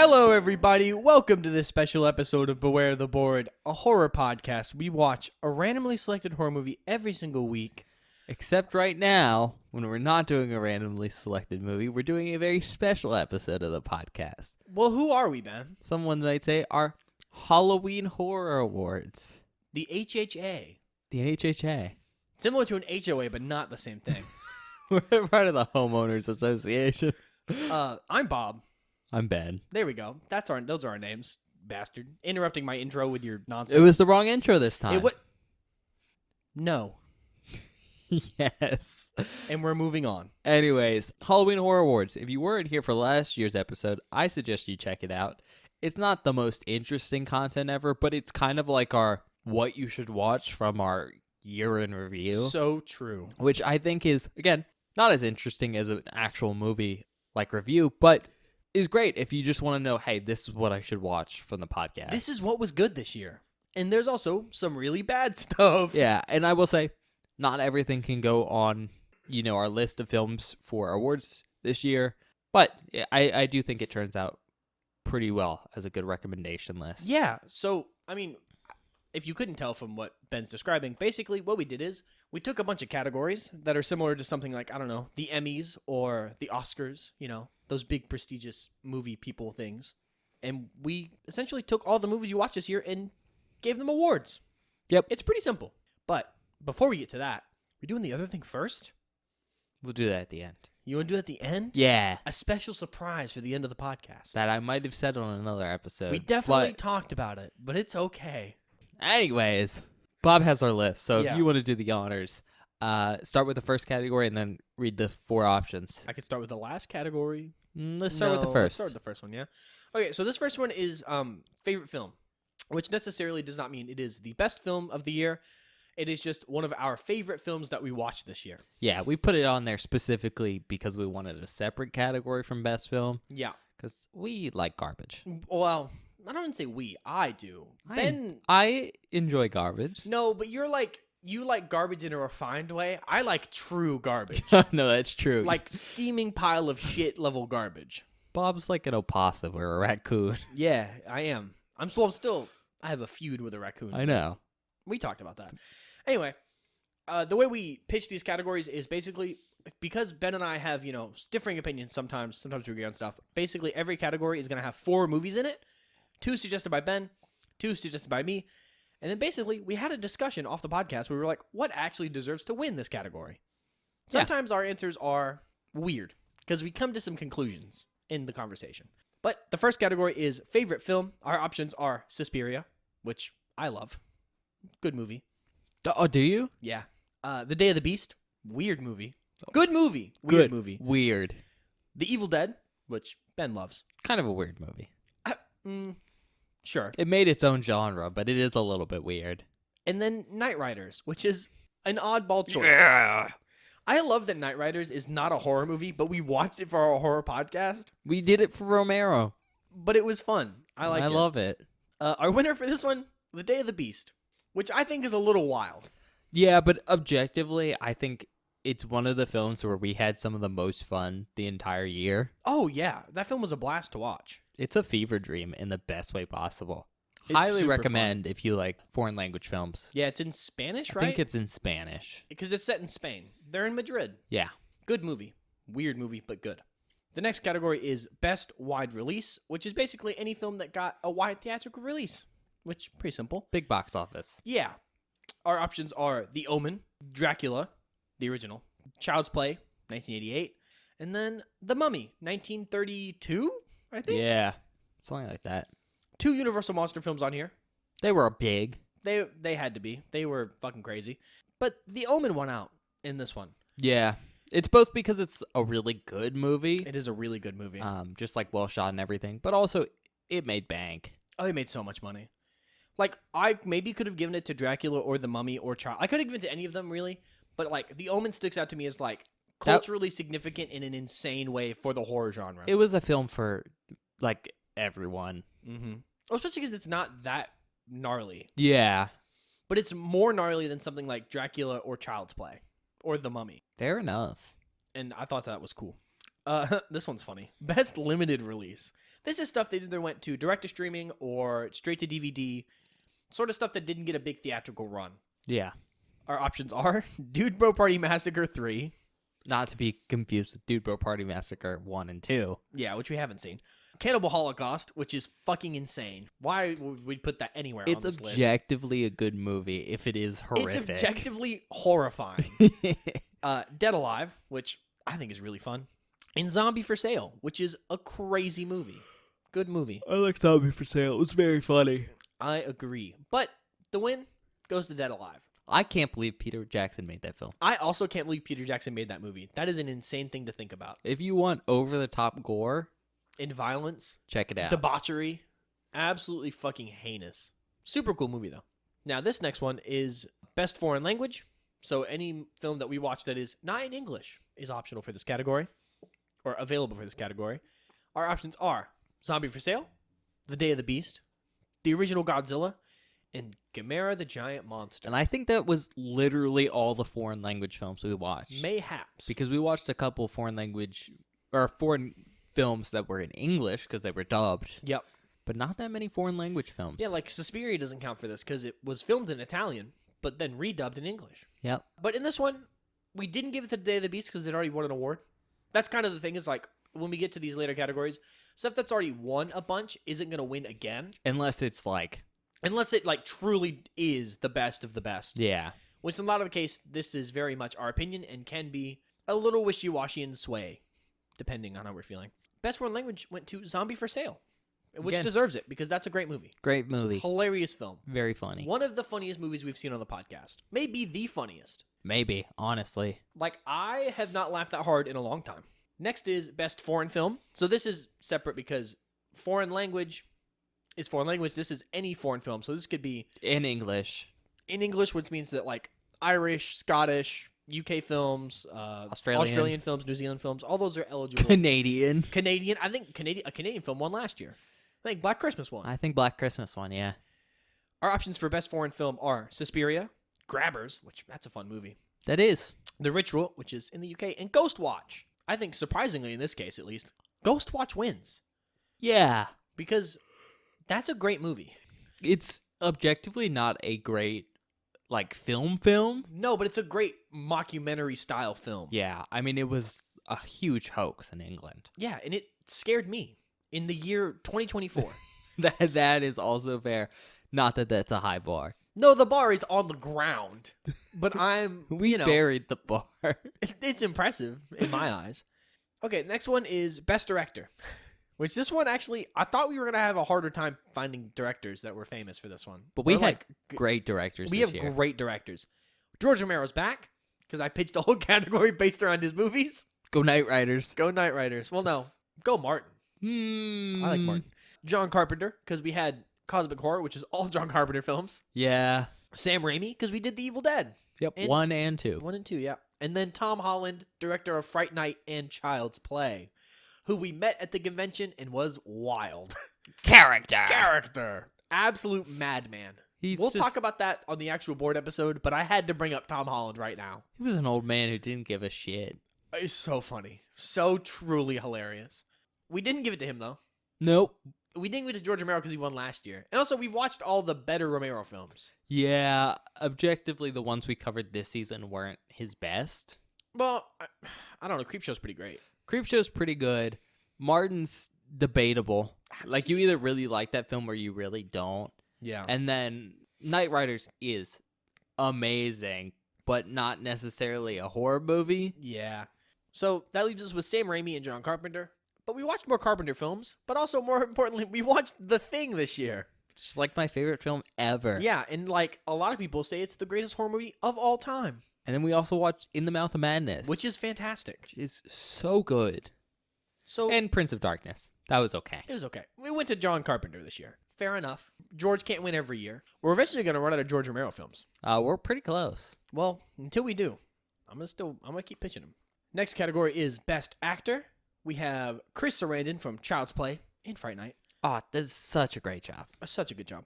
Hello, everybody. Welcome to this special episode of Beware the Board, a horror podcast. We watch a randomly selected horror movie every single week. Except right now, when we're not doing a randomly selected movie, we're doing a very special episode of the podcast. Well, who are we, Ben? Someone might say our Halloween Horror Awards. The HHA. The HHA. Similar to an HOA, but not the same thing. We're part of the Homeowners Association. I'm Bob. I'm Ben. There we go. Those are our names, bastard. Interrupting my intro with your It nonsense. was the wrong intro this time. No. Yes. And we're moving on. Anyways, Halloween Horror Awards. If you weren't here for last year's episode, I suggest you check it out. It's not the most interesting content ever, but it's kind of like our what you should watch from our year in review. So true. Which I think is, again, not as interesting as an actual movie like review, but is great if you just want to know, hey, this is what I should watch from the podcast. This is what was good this year. And there's also some really bad stuff. Yeah, and I will say, not everything can go on, our list of films for awards this year, but I do think it turns out pretty well as a good recommendation list. Yeah. So, if you couldn't tell from what Ben's describing, basically what we did is we took a bunch of categories that are similar to something like, I don't know, the Emmys or the Oscars, those big prestigious movie people things. And we essentially took all the movies you watched this year and gave them awards. Yep. It's pretty simple. But before we get to that, we're doing the other thing first. We'll do that at the end. You want to do it at the end? Yeah. A special surprise for the end of the podcast. That I might have said on another episode. We definitely talked about it, but it's okay. Anyways, Bob has our list, so Yeah. if you want to do the honors, start with the first category and then read the 4 options. I could start with the last category. Let's start with the No, first. Let's start with the first one, yeah. Okay, so this first one is favorite film, which necessarily does not mean it is the best film of the year. It is just one of our favorite films that we watched this year. Yeah, we put it on there specifically because we wanted a separate category from best film, Yeah. because we like garbage. Well, I don't even say we. I do. Ben, I enjoy garbage. no, but you like garbage in a refined way. I like true garbage. No, that's true. Like steaming pile of shit level garbage. Bob's like an opossum or a raccoon. Yeah, I am. I have a feud with a raccoon. I know. We talked about that. Anyway, the way we pitch these categories is basically because Ben and I have, differing opinions sometimes. Sometimes we agree on stuff. Basically, every category is going to have 4 movies in it. 2 suggested by Ben, 2 suggested by me. And then basically, we had a discussion off the podcast where we were like, what actually deserves to win this category? Sometimes our answers are weird because we come to some conclusions in the conversation. But the first category is favorite film. Our options are Suspiria, which I love. Good movie. Oh, do you? Yeah. The Day of the Beast. Weird movie. Good movie. Weird movie. Weird. The Evil Dead, which Ben loves. Kind of a weird movie. Sure. It made its own genre, but it is a little bit weird. And then Night Riders, which is an oddball choice. Yeah. I love that Night Riders is not a horror movie, but we watched it for our horror podcast. We did it for Romero. But it was fun. I love it. Our winner for this one, The Day of the Beast, which I think is a little wild. Yeah, but objectively, I think it's one of the films where we had some of the most fun the entire year. Oh, yeah. That film was a blast to watch. It's a fever dream in the best way possible. It's Highly super recommend if you like foreign language films. Yeah, it's in Spanish, right? I think it's in Spanish. Because it's set in Spain. They're in Madrid. Yeah. Good movie. Weird movie, but good. The next category is Best Wide Release, which is basically any film that got a wide theatrical release, which pretty simple. Big box office. Yeah. Our options are The Omen, Dracula, the original, Child's Play, 1988, and then The Mummy, 1932, I think? Yeah. Something like that. 2 Universal Monster films on here. They were big. They had to be. They were fucking crazy. But The Omen won out in this one. Yeah. It's both because it's a really good movie. It is a really good movie. Just like well shot and everything, but also it made bank. Oh, it made so much money. Like, I maybe could have given it to Dracula or The Mummy or Child. I could have given it to any of them, really. But, like, The Omen sticks out to me as, like, culturally significant in an insane way for the horror genre. It was a film for, like, everyone. Mm-hmm. Well, especially because it's not that gnarly. Yeah. But it's more gnarly than something like Dracula or Child's Play or The Mummy. Fair enough. And I thought that was cool. This one's funny. Best limited release. This is stuff that either went to direct to streaming or straight to DVD, sort of stuff that didn't get a big theatrical run. Yeah. Our options are Dude Bro Party Massacre 3. Not to be confused with Dude Bro Party Massacre 1 and 2. Yeah, which we haven't seen. Cannibal Holocaust, which is fucking insane. Why would we put that anywhere on It's this list? objectively a good movie if it is horrific. It's objectively horrifying. Dead Alive, which I think is really fun. And Zombie for Sale, which is a crazy movie. Good movie. I like Zombie for Sale. It was very funny. I agree. But the win goes to Dead Alive. I can't believe Peter Jackson made that film. I also can't believe Peter Jackson made that movie. That is an insane thing to think about. If you want over-the-top gore, In violence, check it out. debauchery, absolutely fucking heinous. Super cool movie, though. Now, this next one is Best Foreign Language. So any film that we watch that is not in English is optional for this category, or available for this category. Our options are Zombie for Sale, The Day of the Beast, the original Godzilla, and Gamera the Giant Monster. And I think that was literally all the foreign language films we watched. Mayhaps. Because we watched a couple foreign films that were in English because they were dubbed, Yep. but not that many foreign language films. Yeah, like Suspiria doesn't count for this because it was filmed in Italian, but then redubbed in English. Yep. But in this one, we didn't give it to Day of the Beast because it already won an award. That's kind of the thing is like when we get to these later categories, stuff that's already won a bunch isn't going to win again Unless it's like, unless it like truly is the best of the best. yeah. Which in a lot of the case, this is very much our opinion and can be a little wishy-washy and sway, depending on how we're feeling. Best foreign language went to Zombie for Sale, which Again. deserves it because that's a great movie. Great movie. Hilarious film. Very funny. One of the funniest movies we've seen on the podcast. Maybe the funniest. Maybe, honestly. Like, I have not laughed that hard in a long time. Next is Best Foreign Film. So this is separate because foreign language is foreign language. This is any foreign film. So this could be In English. in English, which means that, like, Irish, Scottish, UK films, Australian films, New Zealand films, all those are eligible. Canadian. Canadian. I think a Canadian film won last year. I think Black Christmas won. I think Black Christmas one, yeah. Our options for Best Foreign Film are Suspiria, Grabbers, which that's a fun movie, That is. The Ritual, which is in the UK, and Ghost Watch. I think, surprisingly, in this case at least, Ghost Watch wins Yeah. because that's a great movie. It's objectively not a great, like, film. No, but it's a great mockumentary style film. Yeah. I mean, it was a huge hoax in England. Yeah, and it scared me in the year 2024. That is also fair. Not that that's a high bar. No, the bar is on the ground, but We buried the bar. it's impressive in my eyes. Okay, next one is Best Director, which this one actually, I thought we were going to have a harder time finding directors that were famous for this one. But we Or, had great directors we this have year. great directers. George Romero's back because I pitched a whole category based around his movies. Go Knight Riders. Go Knight Riders. Well, no, go Martin. I like Martin. John Carpenter because we had Cosmic Horror, which is all John Carpenter films. Yeah. Sam Raimi because we did The Evil Dead. Yep. And- 1 and 2. 1 and 2, yeah. And then Tom Holland, director of Fright Night and Child's Play, who we met at the convention and was wild. Character. Absolute madman. We'll talk about that on the actual board episode, but I had to bring up Tom Holland right now. He was an old man who didn't give a shit. It's so funny. So truly hilarious. We didn't give it to him, though. Nope. We didn't give it to George Romero because he won last year. And also, we've watched all the better Romero films. Yeah. Objectively, the ones we covered this season weren't his best. Well, I don't know. Creepshow's pretty great. Creepshow's pretty good. Martin's debatable. Like, you either really like that film or you really don't. Yeah. And then Knight Riders is amazing, but not necessarily a horror movie. Yeah. So that leaves us with Sam Raimi and John Carpenter. But we watched more Carpenter films, but also more importantly, we watched The Thing this year. It's like my favorite film ever. Yeah, and like a lot of people say it's the greatest horror movie of all time, And then we also watched In the Mouth of Madness, which is fantastic. which is so good. So And Prince of Darkness. That was okay. it was okay. We went to John Carpenter this year. Fair enough. George can't win every year. We're eventually going to run out of George Romero films. We're pretty close. Well, until we do, I'm gonna keep pitching them. Next category is Best Actor. We have Chris Sarandon from Child's Play and Fright Night. Oh, that's such a great job. Such a good job.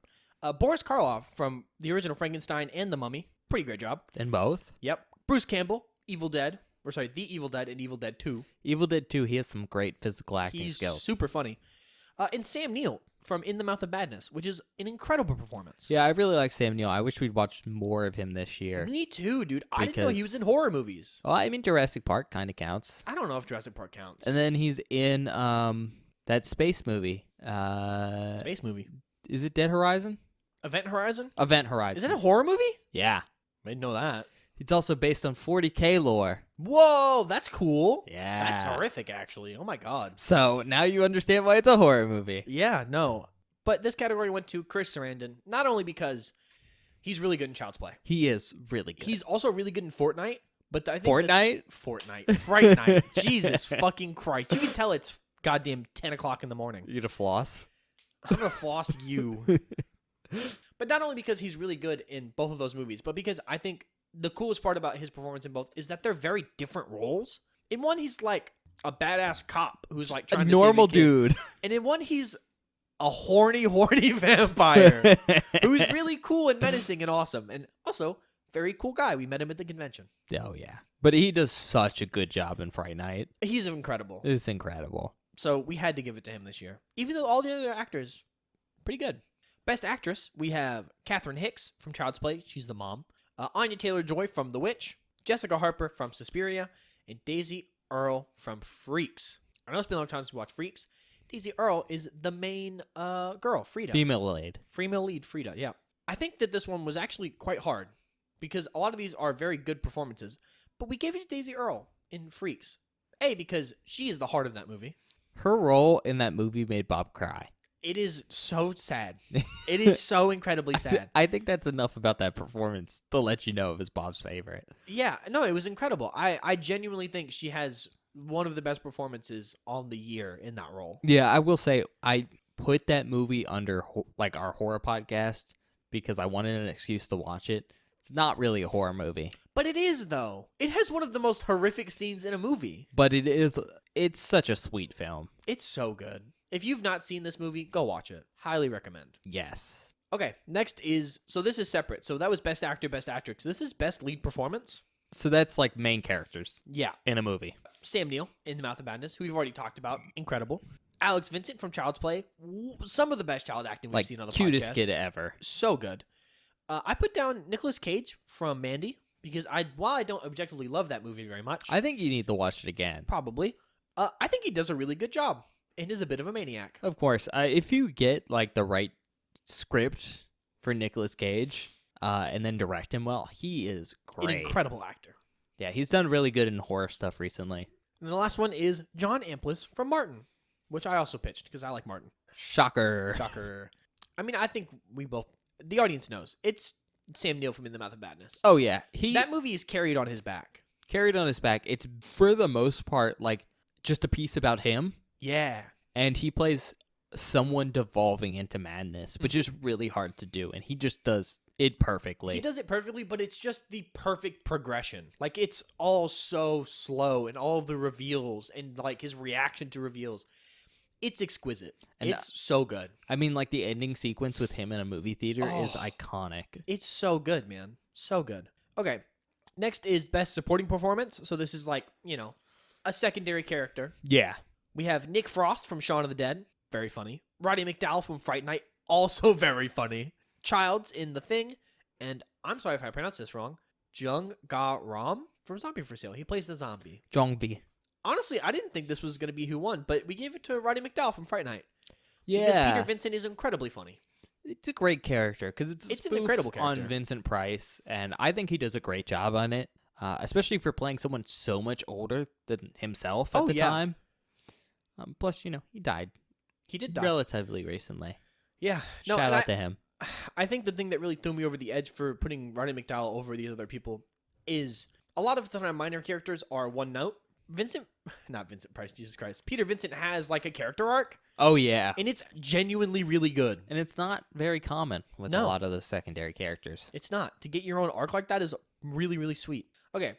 Boris Karloff from the original Frankenstein and The Mummy. Pretty great job. In both? Yep. Bruce Campbell, Evil Dead. The Evil Dead and Evil Dead 2. Evil Dead 2, he has some great physical acting He's skills. super funny. And Sam Neill from In the Mouth of Madness, which is an incredible performance. Yeah, I really like Sam Neill. I wish we'd watched more of him this year. Me too, dude. I didn't know he was Because- in horror movies. Well, I mean, Jurassic Park kind of counts. I don't know if Jurassic Park counts. And then he's in that space movie. Space movie. Is it Dead Horizon? Event Horizon? Event Horizon. Is that a horror movie? Yeah. I didn't know that. It's also based on 40K lore. Whoa, that's cool. Yeah. That's horrific, actually. Oh my god. So now you understand why it's a horror movie. Yeah, no. But this category went to Chris Sarandon, not only because he's really good in Child's Play. He is really good. He's also really good in Fortnite, but I think Fortnite? Fortnite. Fright Night. Jesus fucking Christ. You can tell it's goddamn 10 o'clock in the morning. You gonna floss? I'm going to floss you. But not only because he's really good in both of those movies, but because I think the coolest part about his performance in both is that they're very different roles. In one, he's like a badass cop who's like A trying to normal save a kid. dude. And in one, he's a horny vampire who's really cool and menacing and awesome. And also, very cool guy. We met him at the convention. Oh, yeah. But he does such a good job in Fright Night. He's incredible. It's incredible. So we had to give it to him this year. Even though all the other actors, pretty good. Best actress, we have Catherine Hicks from Child's Play. She's the mom. Anya Taylor-Joy from The Witch. Jessica Harper from Suspiria. And Daisy Earle from Freaks. I know it's been a long time since we watched Freaks. Daisy Earle is the main girl, Frida. Female lead. Female lead, Frida, yeah. I think that this one was actually quite hard because a lot of these are very good performances. But we gave it to Daisy Earle in Freaks. A, because she is the heart of that movie. Her role in that movie made Bob cry. It is so sad. It is so incredibly sad. I think that's enough about that performance to let you know it was Bob's favorite. Yeah, no, it was incredible. I genuinely think she has one of the best performances on the year in that role. Yeah, I will say I put that movie under like our horror podcast because I wanted an excuse to watch it. It's not really a horror movie, But it is, though. It has one of the most horrific scenes in a movie. but it's such a sweet film. It's so good. If you've not seen this movie, go watch it. Highly recommend. Yes. Okay, next is, so this is separate. So that was Best Actor, Best Actress. This is Best Lead Performance. So that's like main characters Yeah. in a movie. Sam Neill in The Mouth of Madness, who we've already talked about. Incredible. Alex Vincent from Child's Play. Some of the best child acting we've Like seen on the cutest podcast. kid ever. So good. I put down Nicolas Cage from Mandy because while I don't objectively love that movie very much, I think you need to watch it again. probably, I think he does a really good job and is a bit of a maniac. Of course, if you get like the right script for Nicolas Cage, and then direct him well, he is An great. incredible actor. Yeah, he's done really good in horror stuff recently. And the last one is John Amplis from Martin, which I also pitched because I like Martin. Shocker. Shocker. I mean, I think the audience knows. It's Sam Neill from In the Mouth of Madness. Oh yeah, he That movie is carried on his back. carried on his back. It's for the most part like just a piece about him, Yeah. and he plays someone devolving into madness, which is really hard to do, and he just does it perfectly. He does it perfectly, but it's just the perfect progression. Like, it's all so slow, and all of the reveals, and, like, his reaction to reveals. It's exquisite. And, it's so good. I mean, like the ending sequence with him in a movie theater is Oh. iconic. It's so good, man. So good. Okay. Next is Best Supporting Performance. So this is, like, a secondary character. Yeah. We have Nick Frost from Shaun of the Dead. Very funny. Roddy McDowall from Fright Night. Also very funny. Childs in The Thing. And I'm sorry if I pronounced this wrong. Jung Ga Ram from Zombie for Sale. He plays the zombie. Jongbi. Honestly, I didn't think this was going to be who won, but we gave it to Roddy McDowall from Fright Night. Yeah. Because Peter Vincent is incredibly funny. It's a great character because it's It's an spoof incredible character. on Vincent Price, and I think he does a great job on it, especially for playing someone so much older than himself at Oh, the yeah. time. Plus, he died He did die. relatively recently. Yeah. No, Shout and out to him. I think the thing that really threw me over the edge for putting Roddy McDowall over these other people is a lot of the time minor characters are one note. Not Vincent Price, Jesus Christ. Peter Vincent has like a character arc, Oh yeah, and it's genuinely really good. and it's not very common with a No. lot of those secondary characters. It's not. To get your own arc like that is really, really sweet. Okay.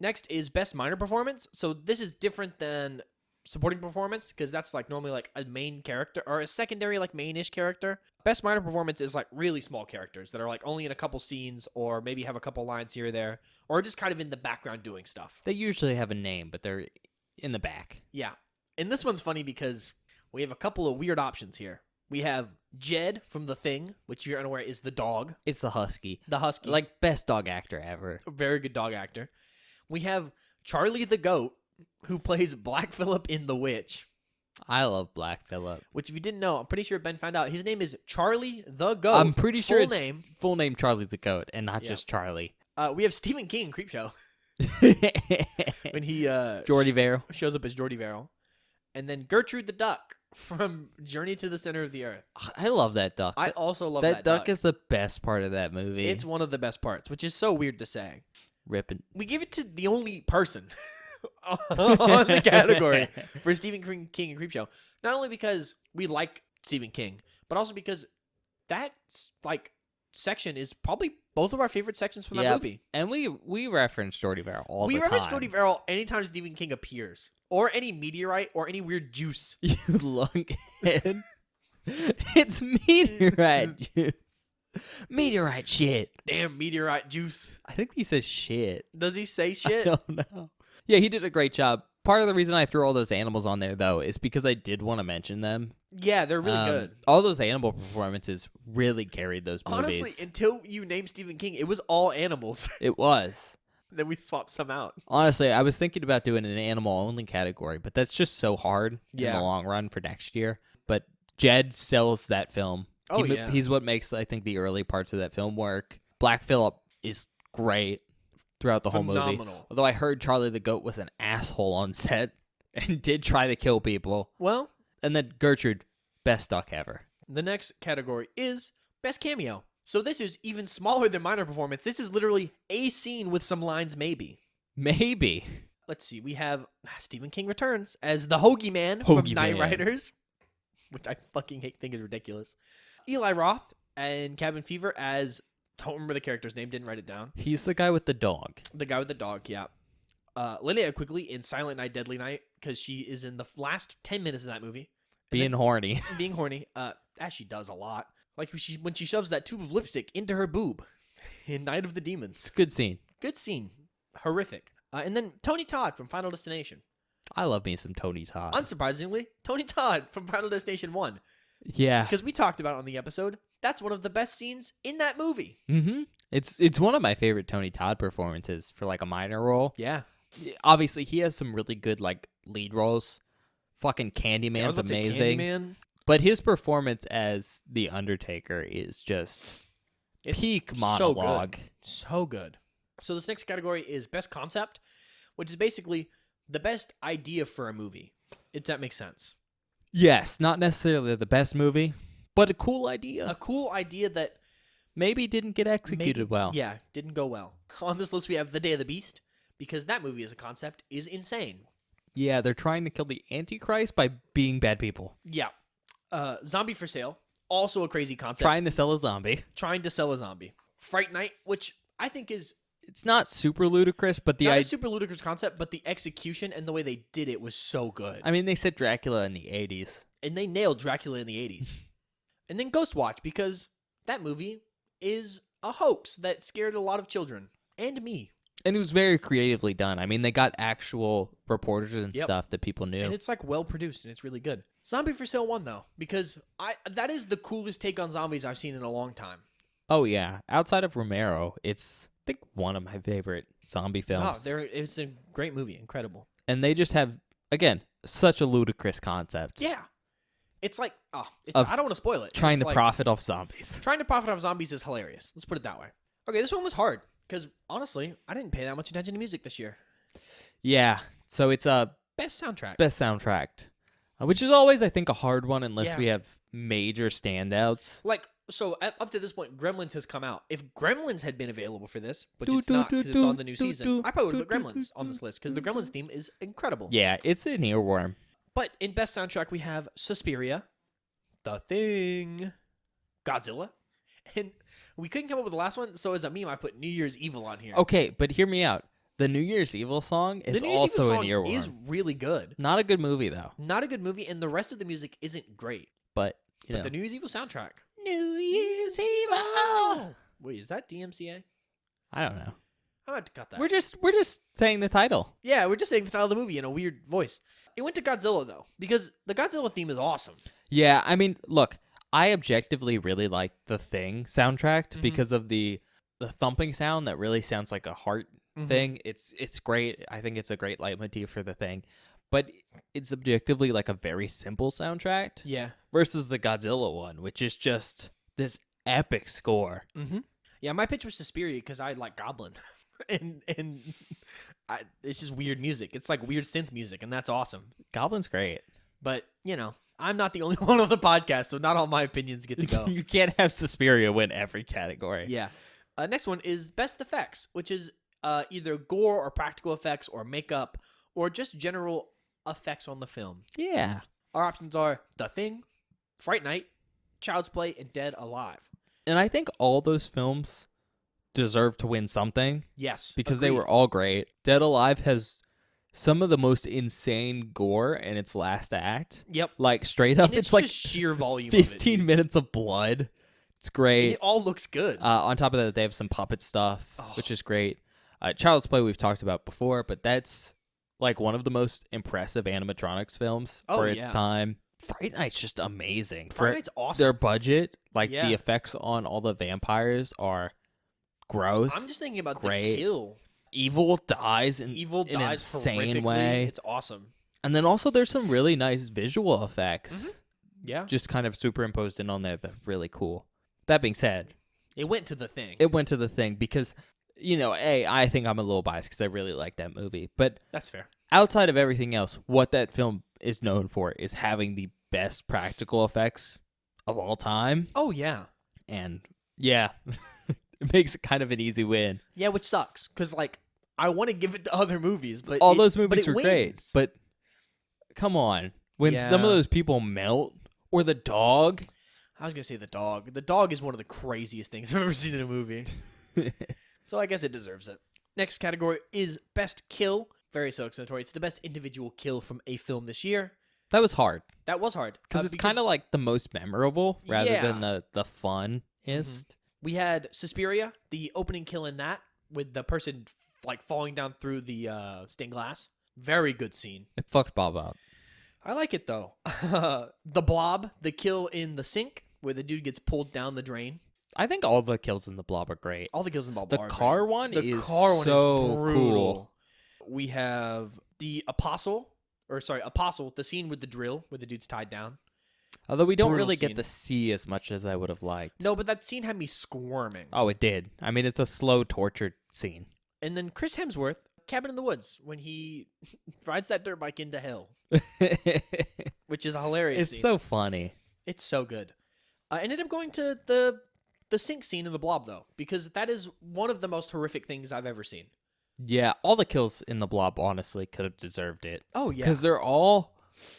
Next is Best Minor Performance. So this is different than supporting performance, because that's like normally like a main character or a secondary like main-ish character. Best minor performance is like really small characters that are like only in a couple scenes or maybe have a couple lines here or there or just kind of in the background doing stuff. They usually have a name, but they're in the back. Yeah. And this one's funny because we have a couple of weird options here. We have Jed from The Thing, which if you're unaware is the dog, It's the husky. the husky. Like, best dog actor ever. A very good dog actor. We have Charlie the Goat, who plays Black Phillip in The Witch, I love Black Phillip. which if you didn't know, I'm pretty sure Ben found out. His name is Charlie the Goat. I'm pretty sure full it's name. full name Charlie the Goat and not Yeah. just Charlie. We have Stephen King in Creepshow when he Jordy Verrill. shows up as Jordy Verrill. And then Gertrude the Duck from Journey to the Center of the Earth. I love that duck. I also love that that duck is the best part of that movie. It's one of the best parts, which is so weird to say. ripping. We give it to the only person on the category for Stephen King and Creepshow. Not only because we like Stephen King, but also because that like section is probably both of our favorite sections from that Yep. movie. And we reference Jordy Verrill all We the reference time. Jordy Verrill anytime Stephen King appears, or any meteorite, or any weird juice. You lunkhead. It's meteorite juice. Meteorite shit. Damn meteorite juice. I think he says shit. Does he say I shit? don't know. Yeah, he did a great job. Part of the reason I threw all those animals on there, though, is because I did want to mention them. Yeah, they're really good. All those animal performances really carried those movies. Honestly, until you named Stephen King, it was all animals. It was. Then we swapped some out. Honestly, I was thinking about doing an animal-only category, but that's just so hard in Yeah. the long run for next year. But Jed sells that film. Oh, yeah. He's what makes, I think, the early parts of that film work. Black Phillip is great throughout the whole movie. Phenomenal. Although I heard Charlie the Goat was an asshole on set and did try to kill people. Well, And then Gertrude, best duck ever. the next category is Best Cameo. So this is even smaller than minor performance. This is literally a scene with some lines, maybe. Maybe. Let's see. We have Stephen King returns as the Hoagie Man from Hoagie Night Man. Riders, which I fucking think is ridiculous. Eli Roth and Cabin Fever as, don't remember the character's name, didn't write it down. He's the guy with the dog. The guy with the dog, yeah. Linnea Quigley in Silent Night, Deadly Night, because she is in the last 10 minutes of that movie. And Being horny. then being horny, as she does a lot. Like when she shoves that tube of lipstick into her boob in Night of the Demons. It's a good scene. Good scene. Horrific. And then Tony Todd from Final Destination. I love me some Tony Todd. Unsurprisingly, Tony Todd from Final Destination 1. Yeah. Because we talked about it on the episode. That's one of the best scenes in that movie. Mm-hmm. It's one of my favorite Tony Todd performances for like a minor role. Yeah. Obviously, he has some really good like lead roles. Fucking Candyman's amazing. Candyman. But his performance as the Undertaker is just It's peak so monologue. So good. So this next category is Best Concept, which is basically the best idea for a movie. If that makes sense. Yes, not necessarily the best movie, but a cool idea. A cool idea that Maybe didn't get executed maybe, well. Yeah, didn't go well. On this list, we have The Day of the Beast, because that movie as a concept is insane. Yeah, they're trying to kill the Antichrist by being bad people. Yeah. Zombie for Sale, also a crazy concept. Trying to sell a zombie. Trying to sell a zombie. Fright Night, which I think is It's not super ludicrous, but the not a idea. super ludicrous concept, but the execution and the way they did it was so good. I mean, they said Dracula in the 80s. And they nailed Dracula in the 80s. And then Ghost Watch, because that movie is a hoax that scared a lot of children. And me. And it was very creatively done. I mean, they got actual reporters and Yep. stuff that people knew. And it's like well produced and it's really good. Zombie for Sale won though, because that is the coolest take on zombies I've seen in a long time. Oh, yeah. Outside of Romero, it's, I think, one of my favorite zombie films. It's a great movie, incredible. And they just have, again, such a ludicrous concept. Yeah. It's like, Of I don't want to spoil it. Trying It's to like, profit off zombies. Trying to profit off zombies is hilarious. Let's put it that way. Okay, this one was hard, because honestly, I didn't pay that much attention to music this year. Yeah. So it's a Best soundtrack. best soundtrack, which is always, I think, a hard one unless Yeah. we have major standouts. Like, so up to this point, Gremlins has come out. If Gremlins had been available for this, which Do, it's do, not do, because it's do, on the new do, season, do, I probably would do, put do, Gremlins do, on this do, list because the do, Gremlins theme is incredible. Yeah, it's an earworm. But in best soundtrack, we have Suspiria, The Thing, Godzilla, and we couldn't come up with the last one. So as a meme, I put New Year's Evil on here. Okay, but hear me out. The New Year's Evil song The is New Year's Evil also an song earworm. is really good. Not a good movie though, Not a good movie, and the rest of the music isn't great. but you But know. the New Year's Evil soundtrack. New Year's Evil. Wait, is that DMCA? I don't know. I'm about to cut that. We're just saying the title. Yeah, we're just saying the title of the movie in a weird voice. It went to Godzilla though, because the Godzilla theme is awesome. Yeah, I mean, look, I objectively really like the Thing soundtrack because of the thumping sound that really sounds like a heart thing. It's great. I think it's a great leitmotif for the Thing, but it's objectively like a very simple soundtrack Yeah. versus the Godzilla one, which is just this epic score. Mm-hmm. Yeah, my pitch was Suspiria because I like Goblin, and it's just weird music. It's like weird synth music, and that's awesome. Goblin's great. But you know, I'm not the only one on the podcast, so not all my opinions get to go. You can't have Suspiria win every category. Yeah. Next one is best effects, which is either gore or practical effects or makeup or just general effects on the film. Yeah. Our options are The Thing, Fright Night, Child's Play, and Dead Alive. And I think all those films deserve to win something Yes, because they agreed. were all great. Dead Alive has some of the most insane gore in its last act. Yep. Like straight up, And it's like just sheer volume 15 of it. minutes of blood. It's And great. it all looks good. On top of that, they have some puppet stuff, Oh. which is great. Child's Play we've talked about before, but that's like one of the most impressive animatronics films Oh, for its yeah. time. Fright Night's just amazing. Fright For Night's awesome. their budget, like Yeah. the effects on all the vampires are gross. I'm just thinking about great. the kill. Evil dies in Evil an dies insane horrifically. way. It's awesome. And then also there's some really nice visual effects Yeah. just kind of superimposed in on there that are really cool. That being said, It went to The Thing. it went to The Thing because, you know, I think I'm a little biased because I really like that movie. But That's fair. outside of everything else, what that film is known for is having the best practical effects of all time. Oh, yeah. And yeah, it makes it kind of an easy win. Yeah, which sucks. Because, like, I want to give it to other movies, but All it- those but movies it are great. wins. But come on. When some Yeah. of those people melt, or the dog. I was going to say the dog. The dog is one of the craziest things I've ever seen in a movie. So I guess it deserves it. Next category is Best Kill. Very self-explanatory. It's the best individual kill from a film this year. That was hard. That was hard. Because it's kind of like the most memorable rather than Yeah. the funniest. We had Suspiria, the opening kill in that, with the person like falling down through the stained glass. Very good scene. It fucked Bob up. I like it though. The Blob, the kill in the sink where the dude gets pulled down the drain. I think all the kills in the Blob are great. All the kills in Blob The are car great. one The is car one so is brutal. cool. We have the Apostle, the scene with the drill where the dude's tied down. Although we don't Brutal really scene. get to see as much as I would have liked. No, but that scene had me squirming. Oh, it did. I mean, it's a slow, tortured scene. And then Chris Hemsworth, Cabin in the Woods, when he rides that dirt bike into hell, which is a hilarious It's scene. so funny. It's so good. I ended up going to the sink scene in the Blob though, because that is one of the most horrific things I've ever seen. Yeah, all the kills in the Blob honestly could have deserved it. Oh yeah, Because they're all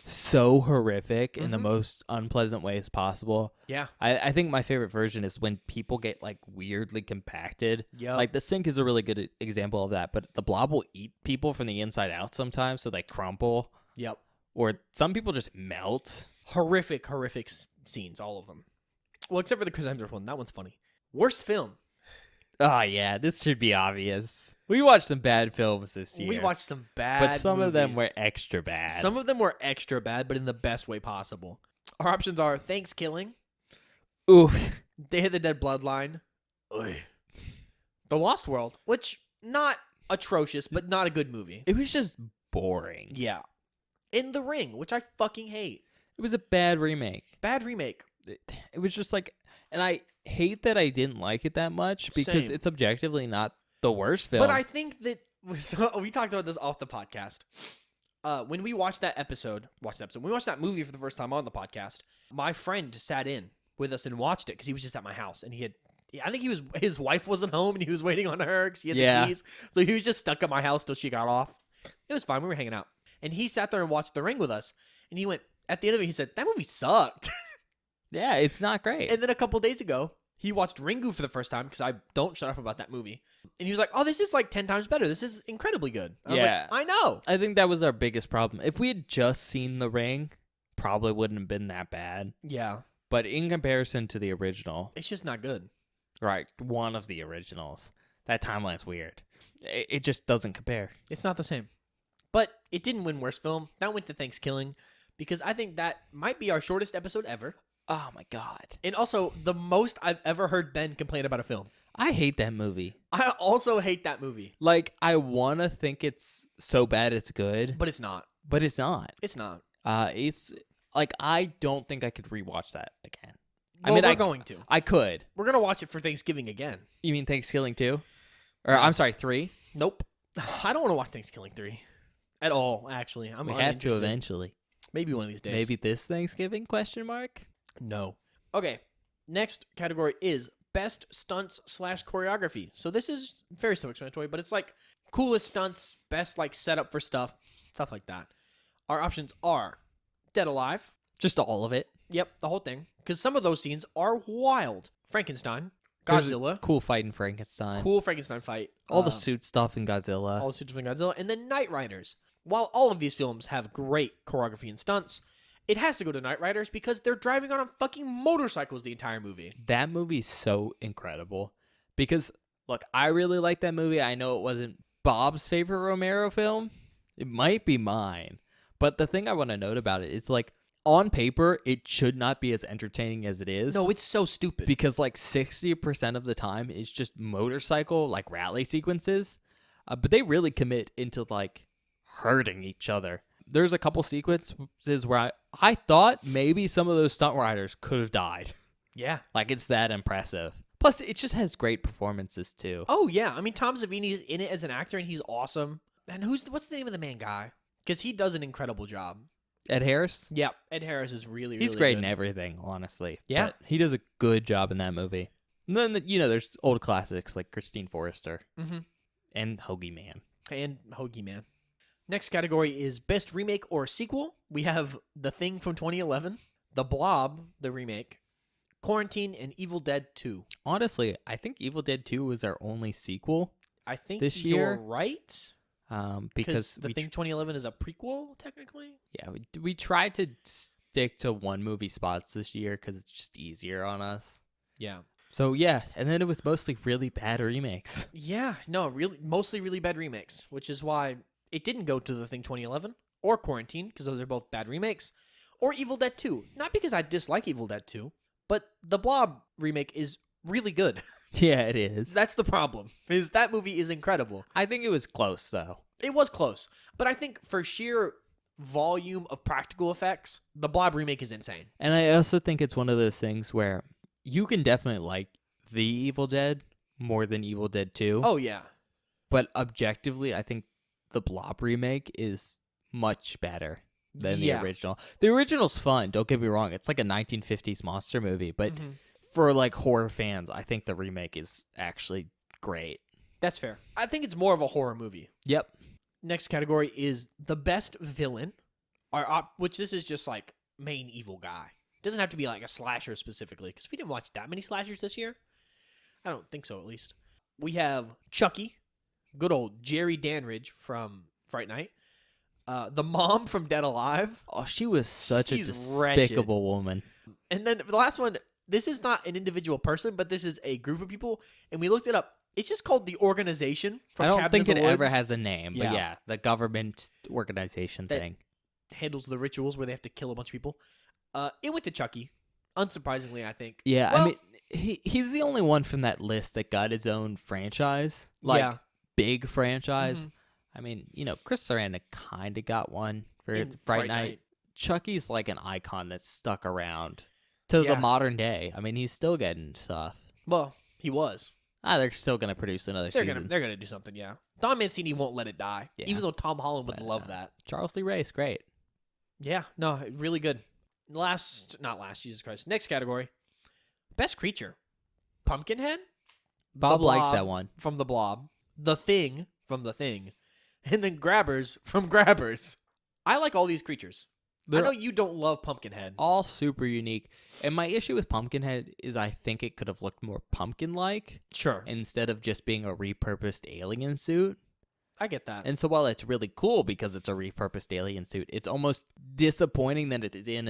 so horrific in the Mhm. most unpleasant ways possible. yeah, I think my favorite version is when people get like weirdly compacted. yeah. Like the sink is a really good example of that, but the Blob will eat people from the inside out sometimes, so they crumple, Yep. or some people just melt. Horrific scenes, all of them. Well, except for the Chris Hemsworth one. That one's funny. Worst film. Oh yeah, this should be obvious. We watched some bad films this year. We watched some bad, but some of them movies. were extra bad. Some of them were extra bad, but in the best way possible. Our options are Thanksgiving, Oof. Day of the Dead Bloodline, The Lost World, which not atrocious, but not a good movie. It was just boring. Yeah. In The Ring, which I fucking hate. It was a bad remake. Bad remake. It was just like, and I hate that I didn't like it that much because Same. it's objectively not the worst film. But I think that so we talked about this off the podcast. When we watched that episode, when we watched that movie for the first time on the podcast, my friend sat in with us and watched it because he was just at my house and I think his wife wasn't home and he was waiting on her because she had Yeah. the keys. So he was just stuck at my house till she got off. It was fine. We were hanging out. And he sat there and watched The Ring with us. And he went, at the end of it, he said, that movie sucked. yeah, it's not great. And then a couple days ago, He watched Ringu for the first time because I don't shut up about that movie. And he was like, oh, this is like 10 times better. This is incredibly good. I was Yeah. like, I know. I think that was our biggest problem. If we had just seen The Ring, probably wouldn't have been that bad. Yeah. But in comparison to the original, It's just not good. right, one of the originals, that timeline's weird. It just doesn't compare. It's not the same. But it didn't win Worst Film. That went to Thanksgiving because I think that might be our shortest episode ever. Oh my god. And also the most I've ever heard Ben complain about a film. I hate that movie. I also hate that movie, Like, I want to think it's so bad it's good, but it's not. but it's not. It's not. It's like, I don't think I could rewatch that again. Well, we're going to. I could. We're going to watch it for Thanksgiving again. You mean Thanksgiving 2? Or, I'm sorry, 3? Nope. I don't want to watch Thanksgiving 3 at all, actually. I'm We have to uninterested. eventually. Maybe one of these days. Maybe this Thanksgiving, question mark? No. Okay. Next category is best stunts / choreography. So this is very self-explanatory, but it's like coolest stunts, best like setup for stuff like that. Our options are Dead Alive. Just all of it. Yep, the whole thing. Because some of those scenes are wild. Frankenstein, There's a Godzilla, cool fight in Frankenstein. cool Frankenstein fight. All the suit stuff in Godzilla. all the suits from Godzilla, and then Knight Riders. While all of these films have great choreography and stunts, it has to go to Knight Riders because they're driving on fucking motorcycles the entire movie. That movie's so incredible. Because, look, I really like that movie. I know it wasn't Bob's favorite Romero film. It might be mine. But the thing I want to note about it is, like, on paper, it should not be as entertaining as it is. No, it's so stupid. Because, like, 60% of the time it's just motorcycle, like, rally sequences. But they really commit into, like, hurting each other. There's a couple sequences where I thought maybe some of those stunt riders could have died. Yeah. Like, it's that impressive. Plus, it just has great performances, too. Oh, yeah. I mean, Tom Savini's in it as an actor, and he's awesome. And what's the name of the main guy? Because he does an incredible job. Ed Harris? Yeah, Ed Harris is really, He's really great good. in everything, honestly. Yeah. But he does a good job in that movie. And then, there's old classics like Christine Forrester Mm-hmm. and Hoagie Man. And Hoagie Man. Next category is Best Remake or Sequel. We have The Thing from 2011, The Blob, the remake, Quarantine, and Evil Dead 2. Honestly, I think Evil Dead 2 was our only sequel. I think This you're year? right. Because The Thing 2011 is a prequel, technically. we tried to stick to one movie spots this year because it's just easier on us. Yeah. So yeah, and then it was mostly really bad remakes. Yeah, no, mostly really bad remakes, which is why it didn't go to The Thing 2011 or Quarantine, because those are both bad remakes, or Evil Dead 2. Not because I dislike Evil Dead 2, but the Blob remake is really good. Yeah, it is. That's the problem, is that movie is incredible. I think it was close though. It was close, but I think for sheer volume of practical effects, the Blob remake is insane. And I also think it's one of those things where you can definitely like the Evil Dead more than Evil Dead 2. Oh, yeah. But objectively, I think the Blob remake is much better than Yeah. the original. The original's fun, don't get me wrong. It's like a 1950s monster movie, but Mhm. for like horror fans, I think the remake is actually great. That's fair. I think it's more of a horror movie. Yep. Next category is the best villain, which this is just like main evil guy. Doesn't have to be like a slasher specifically, because we didn't watch that many slashers this year. I don't think so, at least. We have Chucky, good old Jerry Danridge from Fright Night, the mom from Dead Alive, Oh, she was such a She's despicable woman. and then the last one. This is not an individual person, but this is a group of people, and we looked it up. It's just called the Organization from I don't Cabin think in it the ever Woods. has a name, but Yeah. yeah, the government organization That- thing. Handles the rituals where they have to kill a bunch of people. It went to Chucky, unsurprisingly, I think. Yeah, Well- I mean, he's the only one from that list that got his own franchise, like Yeah. big franchise. Mhm. I mean, Chris Sarandon kind of got one for In Fright Night. Chucky's like an icon that's stuck around to Yeah. the modern day. I mean, he's still getting stuff. Well, he was. They're still gonna produce another They're season. gonna do something. Yeah. Don Mancini won't let it die, Yeah. even though Tom Holland would But, love that. Charles Lee Ray's great. Yeah. No, really good. Not last. Jesus Christ. Next category. Best creature. Pumpkinhead. Bob The likes Blob that one. from the Blob. The Thing from the Thing, and then Grabbers from Grabbers. I like all these creatures. I know you don't love Pumpkinhead. all super unique. And my issue with Pumpkinhead is I think it could have looked more pumpkin-like Sure. instead of just being a repurposed alien suit. I get that. And so while it's really cool because it's a repurposed alien suit, it's almost disappointing that it is in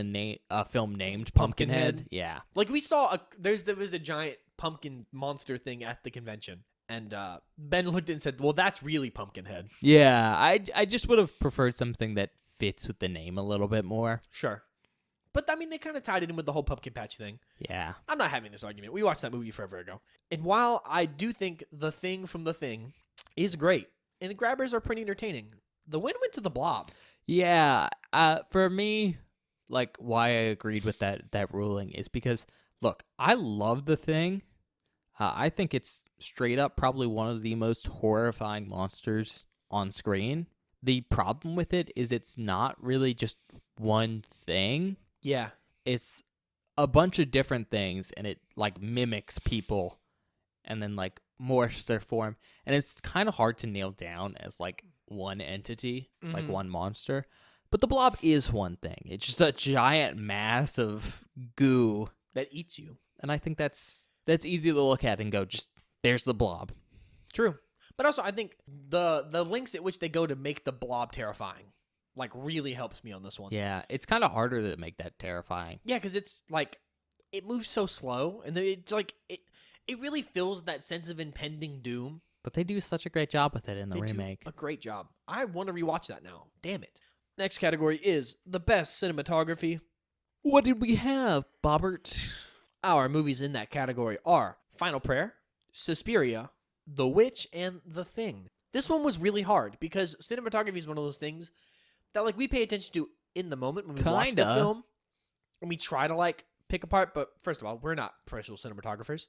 a film named Pumpkinhead. Pumpkinhead? Yeah. Like we saw there was a giant pumpkin monster thing at the convention, and Ben looked at it and said, "Well, that's really Pumpkinhead." Yeah, I just would have preferred something that fits with the name a little bit more. Sure. But I mean, they kind of tied it in with the whole pumpkin patch thing. Yeah. I'm not having this argument. We watched that movie forever ago. And while I do think The Thing from The Thing is great, and the grabbers are pretty entertaining, the win went to The Blob. Yeah, for me, like why I agreed with that ruling is because look, I love The Thing. I think it's straight up probably one of the most horrifying monsters on screen. The problem with it is it's not really just one thing. Yeah. It's a bunch of different things, and it like mimics people and then like morphs their form, and it's kind of hard to nail down as like one entity, like Mhm. one monster. But the Blob is one thing. It's just a giant mass of goo, That eats you. and I think that's easy to look at and go, just there's the Blob. True. But also, I think the lengths at which they go to make the Blob terrifying, like, really helps me on this one. Yeah, it's kind of harder to make that terrifying. Yeah, because it's like it moves so slow, and then it's like it really fills that sense of impending doom. But they do such a great job with it in the They do remake. a great job. I want to rewatch that now. Damn it. Next category is the best cinematography. What did we have, Bobbert? Our movies in that category are Final Prayer, Suspiria, The Witch, and The Thing. This one was really hard because cinematography is one of those things that like we pay attention to in the moment when we watch the Kinda. film, and we try to like pick apart. But first of all, we're not professional cinematographers.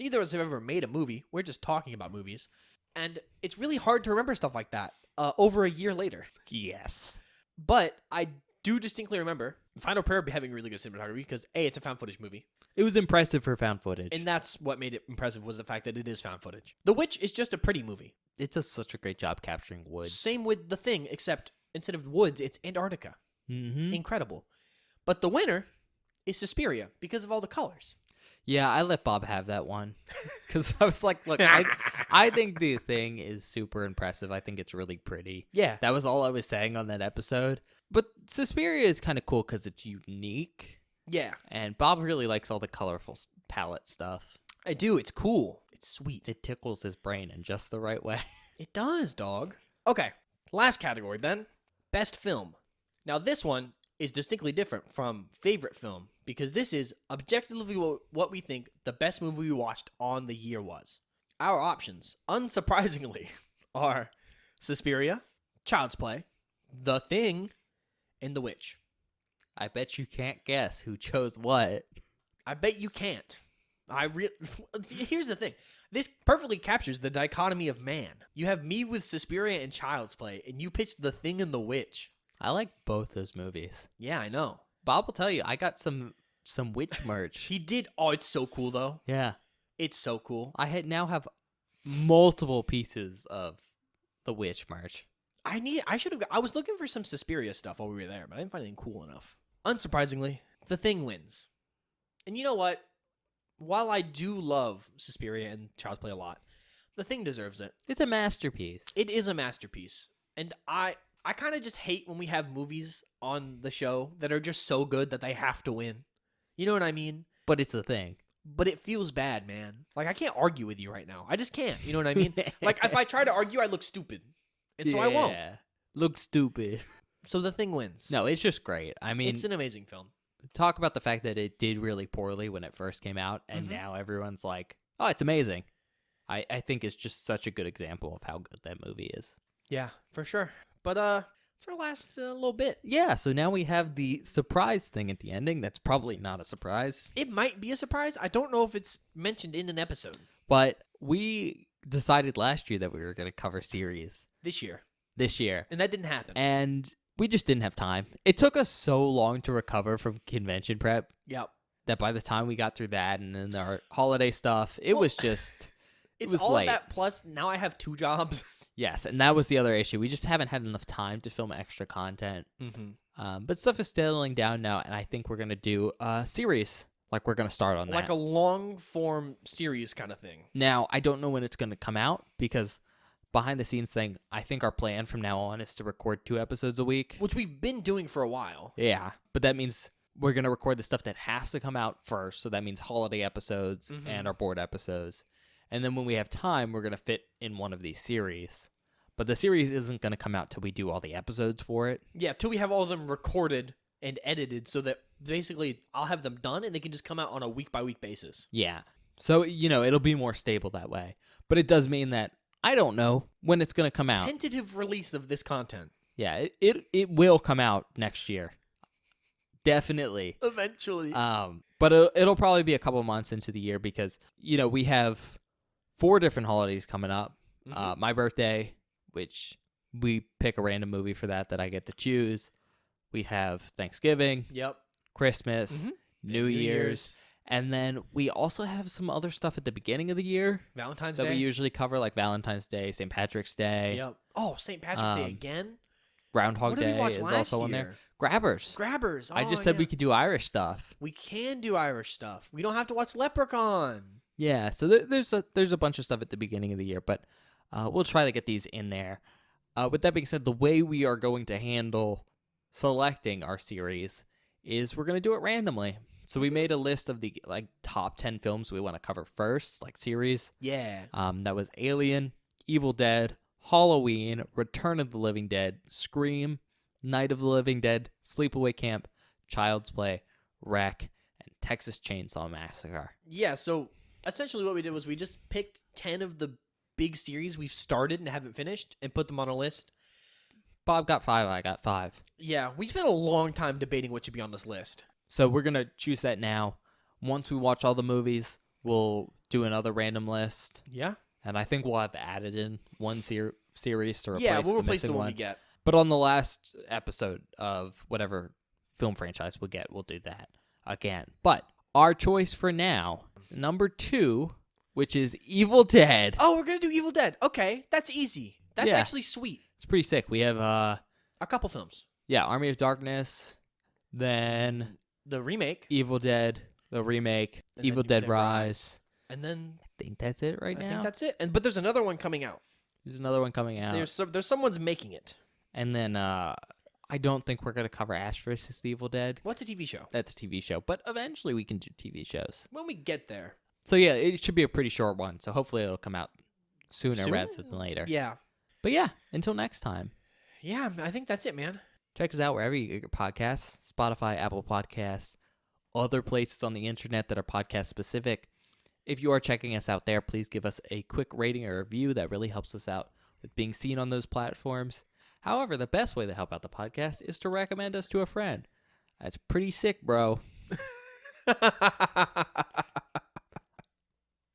Neither of us have ever made a movie. We're just talking about movies, and it's really hard to remember stuff like that over a year later. Yes. But I do distinctly remember Final Prayer having really good cinematography because A, it's a found footage movie. It was impressive for found footage. And that's what made it impressive was the fact that it is found footage. The Witch is just a pretty movie. It does such a great job capturing woods. Same with The Thing, except instead of woods, it's Antarctica. Mm-hmm. Incredible. But the winner is Suspiria because of all the colors. Yeah, I let Bob have that one because I was like, look, I think the thing is super impressive. I think it's really pretty. Yeah. That was all I was saying on that episode. But Suspiria is kind of cool because it's unique. Yeah. And Bob really likes all the colorful palette stuff. I do. It's cool. It's sweet. It tickles his brain in just the right way. It does, dog. Okay. Last category, Ben. Best film. Now, this one is distinctly different from favorite film because this is objectively what we think the best movie we watched on the year was. Our options, unsurprisingly, are Suspiria, Child's Play, The Thing, and The Witch. I bet you can't guess who chose what. I bet you can't. Here's the thing. This perfectly captures the dichotomy of man. You have me with Suspiria and Child's Play, and you pitched The Thing and The Witch. I like both those movies. Yeah, I know. Bob will tell you, I got some witch merch. He did. Oh, it's so cool, though. Yeah. It's so cool. Now have multiple pieces of the witch merch. I should have. I was looking for some Suspiria stuff while we were there, but I didn't find anything cool enough. Unsurprisingly, The Thing wins. And you know what? While I do love Suspiria and Child's Play a lot, The Thing deserves it. It's a masterpiece. It is a masterpiece. And I kind of just hate when we have movies on the show that are just so good that they have to win. You know what I mean? But it's the thing. But it feels bad, man. Like, I can't argue with you right now. I just can't. You know what I mean? Like, if I try to argue, I look stupid. And so I won't. Look stupid. So The Thing wins. No, it's just great. I mean, It's an amazing film. talk about the fact that it did really poorly when it first came out, and now everyone's like, oh, it's amazing. I think it's just such a good example of how good that movie is. Yeah, for sure. But it's our last little bit. Yeah, so now we have the surprise thing at the ending. That's probably not a surprise. It might be a surprise. I don't know if it's mentioned in an episode But we decided last year that we were going to cover series this year. this year. And that didn't happen. And we just didn't have time. It took us so long to recover from convention prep Yep. that by the time we got through that and then our holiday stuff, it was just... It's was all late. of that plus now I have 2 jobs. Yes, and that was the other issue. We just haven't had enough time to film extra content. Mm-hmm. But stuff is settling down now, and I think we're going to do a series. Like, we're going to start on that. Like a long-form series kind of thing. Now, I don't know when it's going to come out, because behind the scenes thing, I think our plan from now on is to record 2 episodes a week. Which we've been doing for a while. Yeah, but that means we're going to record the stuff that has to come out first. So that means holiday episodes and our board episodes. And then when we have time, we're going to fit in one of these series. But the series isn't going to come out till we do all the episodes for it. Yeah, till we have all of them recorded and edited so that basically I'll have them done and they can just come out on a week-by-week basis. Yeah. So, it'll be more stable that way. But it does mean that I don't know when it's going to come out. Tentative release of this content. Yeah, it will come out next year. Definitely. Eventually. But it'll probably be a couple months into the year because, we have 4 different holidays coming up. My birthday, which we pick a random movie for that I get to choose. We have Thanksgiving. Yep. Christmas. New Year's. And then we also have some other stuff at the beginning of the year. Valentine's that Day. we usually cover, like Valentine's Day, St. Patrick's Day. Yep. Oh, St. Patrick's Day again? Groundhog What did we Day watch is last also on year? there. Grabbers. Grabbers. I Oh, just said yeah. we could do Irish stuff. We can do Irish stuff. We don't have to watch Leprechaun. Yeah, so there's a bunch of stuff at the beginning of the year, but we'll try to get these in there. With that being said, the way we are going to handle selecting our series is we're going to do it randomly. So we made a list of the top 10 films we want to cover first, series. Yeah. That was Alien, Evil Dead, Halloween, Return of the Living Dead, Scream, Night of the Living Dead, Sleepaway Camp, Child's Play, Wreck, and Texas Chainsaw Massacre. Yeah, so essentially what we did was we just picked 10 of the big series we've started and haven't finished and put them on a list. Bob got 5, I got 5. Yeah, we spent a long time debating what should be on this list. So we're going to choose that now. Once we watch all the movies, we'll do another random list. Yeah? And I think we'll have added in one series to replace Yeah, we'll the replace missing the one one. we get. But on the last episode of whatever film franchise we'll get, we'll do that again. But our choice for now is number 2, which is Evil Dead. Oh, we're going to do Evil Dead. Okay, that's easy. That's Yeah. actually sweet. It's pretty sick. We have, A couple films. Army of Darkness, then The remake. Evil Dead, the remake, And then Evil Dead Rise. And then I think that's it right I now. think that's it. But there's another one coming out. There's another one coming out. There's someone's making it. And then I don't think we're going to cover Ash vs. the Evil Dead. What's a TV show? That's a TV show. But eventually we can do TV shows. When we get there. So yeah, it should be a pretty short one. So hopefully it'll come out sooner Soon? rather than later. Yeah. But yeah, until next time. Yeah, I think that's it, man. Check us out wherever you get your podcasts. Spotify, Apple Podcasts, other places on the internet that are podcast specific. If you are checking us out there, please give us a quick rating or review. That really helps us out with being seen on those platforms. However, the best way to help out the podcast is to recommend us to a friend. That's pretty sick, bro.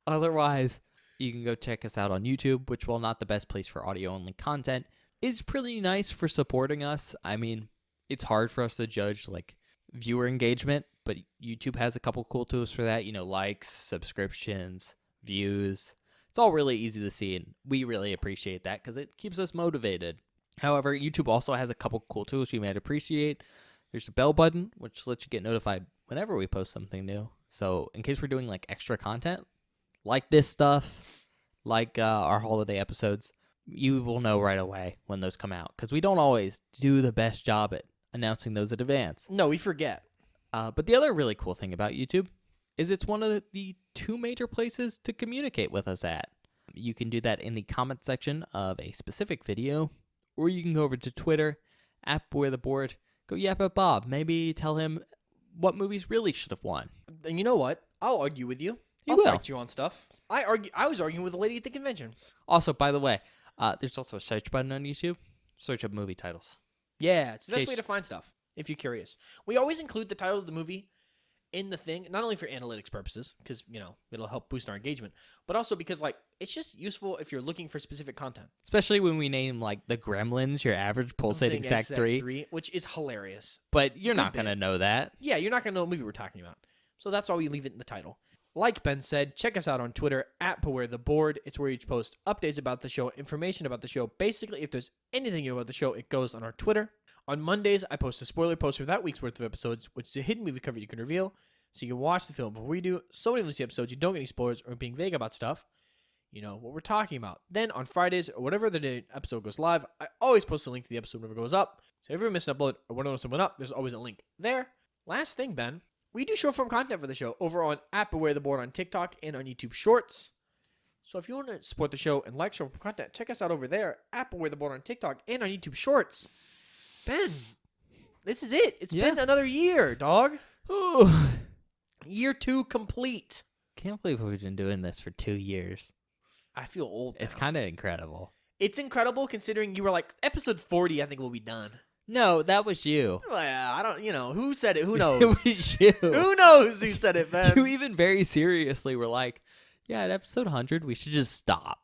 Otherwise, you can go check us out on YouTube, which, while not the best place for audio-only content, is pretty nice for supporting us. I mean, it's hard for us to judge, viewer engagement, but YouTube has a couple cool tools for that. Likes, subscriptions, views. It's all really easy to see, and we really appreciate that because it keeps us motivated. However, YouTube also has a couple cool tools you might appreciate. There's a bell button, which lets you get notified whenever we post something new. So in case we're doing extra content, like this stuff, our holiday episodes, you will know right away when those come out because we don't always do the best job at announcing those in advance. No, we forget. But the other really cool thing about YouTube is it's one of the 2 major places to communicate with us at. You can do that in the comment section of a specific video, or you can go over to Twitter, @BoyTheBoard, go yap at Bob. Maybe tell him what movies really should have won. And you know what? I'll argue with you. You I'll will. fight you on stuff. I was arguing with a lady at the convention. Also, by the way, there's also a search button on YouTube. Search up movie titles. Yeah, it's the best Case- way to find stuff if you're curious. We always include the title of the movie in the thing, not only for analytics purposes, because it'll help boost our engagement, but also because it's just useful if you're looking for specific content. Especially when we name the Gremlins, your average pulsating Zing Sack 3. 3, which is hilarious. But you're Good not going to bit. know that. Yeah, you're not gonna know what movie we're talking about, so that's why we leave it in the title. Like Ben said, check us out on Twitter at BewareTheBoard. It's where we post updates about the show, information about the show. Basically, if there's anything new about the show, it goes on our Twitter. On Mondays, I post a spoiler post for that week's worth of episodes, which is a hidden movie cover you can reveal, so you can watch the film before we do. So many of these episodes, you don't get any spoilers or being vague about stuff. You know what we're talking about. Then on Fridays, or whatever the day episode goes live, I always post a link to the episode whenever it goes up. So if you ever miss an upload or want to know someone up, there's always a link there. Last thing, Ben. We do short form content for the show over on @BewareTheBoard on TikTok and on YouTube Shorts. So if you want to support the show and like short form content, check us out over there @BewareTheBoard on TikTok and on YouTube Shorts. Ben, this is it. It's been another year, dog. Ooh. Year 2 complete. Can't believe we've been doing this for 2 years. I feel old now. It's kind of incredible. It's incredible considering you were like, episode 40, I think we'll be done. No, that was you. Well, I don't, who said it? Who knows? It was you. Who knows who said it, man? You even very seriously were like, yeah, at episode 100, we should just stop.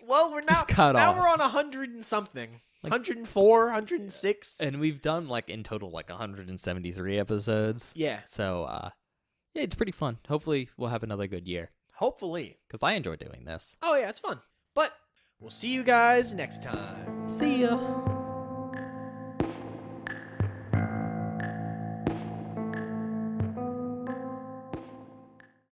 Well, we're Just now, cut now off. we're on 100 and something. 104, 106. And we've done, in total, 173 episodes. Yeah, So, yeah, it's pretty fun. Hopefully, we'll have another good year. hopefully. Because I enjoy doing this. Oh, yeah, it's fun. But we'll see you guys next time. See ya.